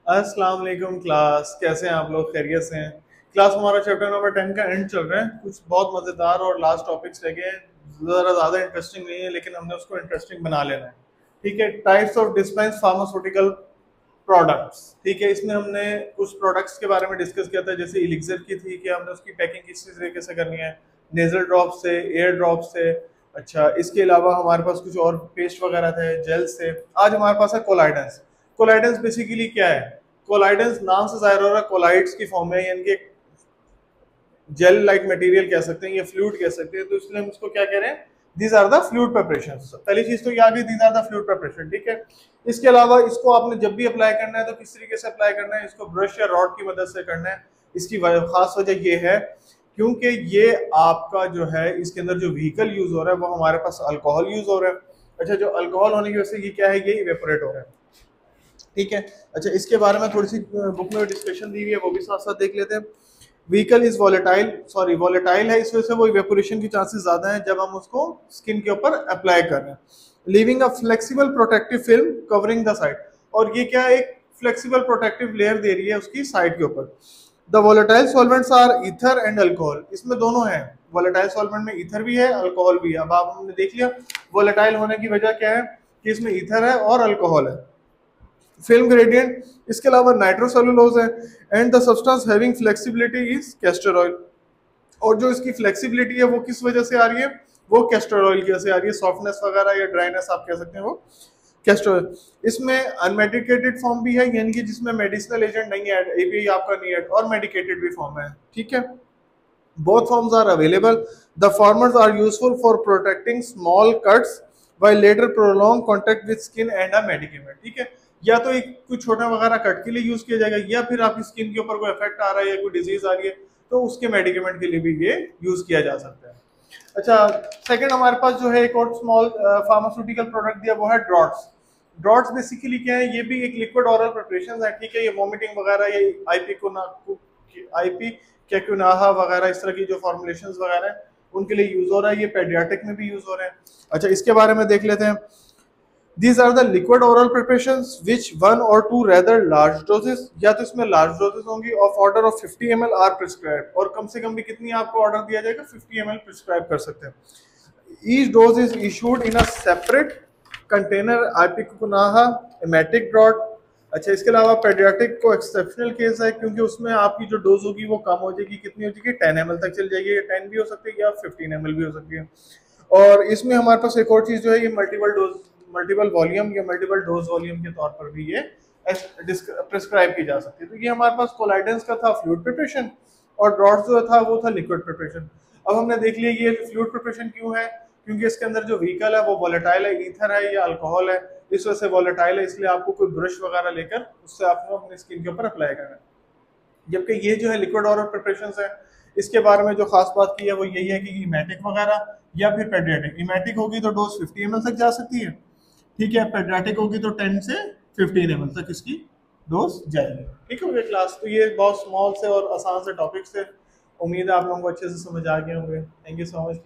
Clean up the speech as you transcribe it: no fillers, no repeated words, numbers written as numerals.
अस्सलाम वालेकुम क्लास, कैसे हैं आप लोग? खैरियत से हैं? क्लास हमारा चैप्टर नंबर 10 का एंड चल रहा है। कुछ बहुत मज़ेदार और लास्ट टॉपिक्स रह गए हैं। ज़्यादा इंटरेस्टिंग नहीं है, लेकिन हमने उसको इंटरेस्टिंग बना लेना है। ठीक है, types of dispense pharmaceutical products. ठीक है, इसमें हमने कुछ प्रोडक्ट्स के बारे में डिस्कस किया था, जैसे इलिक्सर की थी कि हमने उसकी पैकिंग किस तरीके से करनी है, नेजल ड्रॉप से, एयर ड्रॉप से। अच्छा, इसके अलावा हमारे पास कुछ और पेस्ट वगैरह थे, जेल से। आज हमारे पास है कोलाइडेंस। कोलाइडेंस बेसिकली क्या है? कोलाइडेंस नाम से जाहिर हो रहा है, कोलाइड्स की फॉर्म है, यानी कि जेल लाइक मटेरियल कह सकते हैं या फ्लूइड कह सकते हैं। तो इसलिए हम इसको क्या कह रहे हैं? These are the fluid preparation. पहली चीज तो ये आ गई, these are the fluid preparation. ठीक है, इसके अलावा इसको आपने जब भी अप्लाई करना है तो किस तरीके से अप्लाई करना है? इसको ब्रश या रॉड की मदद से करना है। इसकी खास वजह ये है क्योंकि ये आपका जो है, इसके अंदर जो व्हीकल यूज हो रहा है वो हमारे पास अल्कोहल यूज हो रहा है। अच्छा, जो अल्कोहल होने की वजह से ये क्या है, ये इवेपोरेट हो रहा है। ठीक है। अच्छा, इसके बारे में थोड़ी सी बुक में डिस्कशन दी हुई है, वो भी साथ साथ देख लेते हैं। Vehicle is volatile, sorry volatile है, इस वजह से वो इवेपोरेशन की चांसेस ज्यादा है जब हम उसको स्किन के ऊपर अप्लाई कर रहे हैं। Living a flexible protective film covering the side, और ये क्या, एक फ्लेक्सिबल प्रोटेक्टिव लेयर दे रही है उसकी साइड के ऊपर। The volatile solvents are ether and alcohol, इसमें दोनों है। वॉलेटाइल सॉल्वेंट में ईथर भी है, अल्कोहल भी है। अब आप हमने देख लिया वॉलेटाइल होने की वजह क्या है, कि इसमें ईथर है और अल्कोहल है। फिल्म ग्रेडियंट, इसके अलावा नाइट्रोसेलुलोज है। And the substance having flexibility is castor oil, और जो इसकी फ्लेक्सिबिलिटी है वो किस वजह से आ रही है? वो कैस्टर ऑयल की वजह से आ रही है। सॉफ्टनेस वगैरह या ड्राइनेस आप कह सकते हैं, वो कैस्टर ऑयल। इसमें अनमेडिकेटेड फॉर्म भी है, यानी कि जिसमें मेडिसिनल एजेंट नहीं है, एपीआई आपका नहीं है, और मेडिकेटेड भी फॉर्म है। ठीक है, both forms are available. The formers are useful for protecting small cuts while later prolonged contact with skin and a medicament। ठीक है, या तो एक कुछ छोटा वगैरह कट के लिए यूज किया जाएगा, या फिर आपकी स्किन के ऊपर कोई इफेक्ट आ रहा है या कोई डिजीज आ रही है तो उसके मेडिकेमेंट के लिए भी ये यूज किया जा सकता है। अच्छा, सेकंड हमारे पास जो है एक और स्मॉल फार्मास्यूटिकल प्रोडक्ट दिया, वो है ड्रॉट्स। ड्रॉट्स बेसिकली क्या है? ये भी एक लिक्विड ऑरल प्रिपरेशन है। ठीक है, ये वॉमिटिंग वगैरह, ये आईपी को ना आईपी कैक्युनाहा वगैरह इस तरह की जो फॉर्मुलेशंस वगैरह हैं उनके लिए यूज हो रहा है। ये पेडियाट्रिक में भी यूज हो रहे हैं। अच्छा, इसके बारे में देख लेते हैं। These are the liquid oral preparations which one or two rather large doses, या तो इसमें large doses होंगी of order of 50 ml are prescribed, और कम से कम भी कितनी आपको ऑर्डर दिया जाएगा? 50 ml प्रिस्क्राइब कर सकते हैं। Each dose is issued in a separate container, ipecacuanha, emetic draught। अच्छा, इसके अलावा पेडियाट्रिक को एक्सेप्शनल केस है, क्योंकि उसमें आपकी जो डोज होगी वो कम हो जाएगी। कितनी हो जाएगी? 10 ml तक चल जाएगी। 10 भी हो सकती है या 15 ml भी हो सकती है। और इसमें हमारे पास एक और चीज जो है, ये मल्टीपल डोज, मल्टीपल वॉल्यूम या मल्टीपल डोज वॉल्यूम के तौर पर भी ये प्रिस्क्राइब की जा सकती है। तो ये हमारे पास कोलाइडेंस का था फ्लूइड प्रिपरेशन, और ड्रॉट्स जो था वो था लिक्विड प्रिपरेशन। अब हमने देख लिया ये फ्लूइड प्रिपरेशन क्यों है, क्योंकि इसके अंदर जो व्हीकल है वो वॉलेटाइल है, ईथर है या अल्कोहल है। इस वजह से वॉलेटाइल है, इसलिए आपको कोई ब्रश वगैरह लेकर उससे आपको अपनी स्किन के ऊपर अप्लाई करना है। जबकि ये जो है लिक्विड ऑरल प्रिपरेशंस है, इसके बारे में जो खास बात की है वो यही है कि इमेटिक वगैरह या फिर पेडियाट्रिक। इमेटिक होगी तो डोज 50 ml तक जा सकती है। ठीक है, पेडियाट्रिक होगी तो 10 से 15 ml तक इसकी डोज जाएगी। ठीक हो गया क्लास? तो ये बहुत स्मॉल से और आसान से टॉपिक्स थे। उम्मीद है आप लोगों को अच्छे से समझ आ गए होंगे। Thank you so much.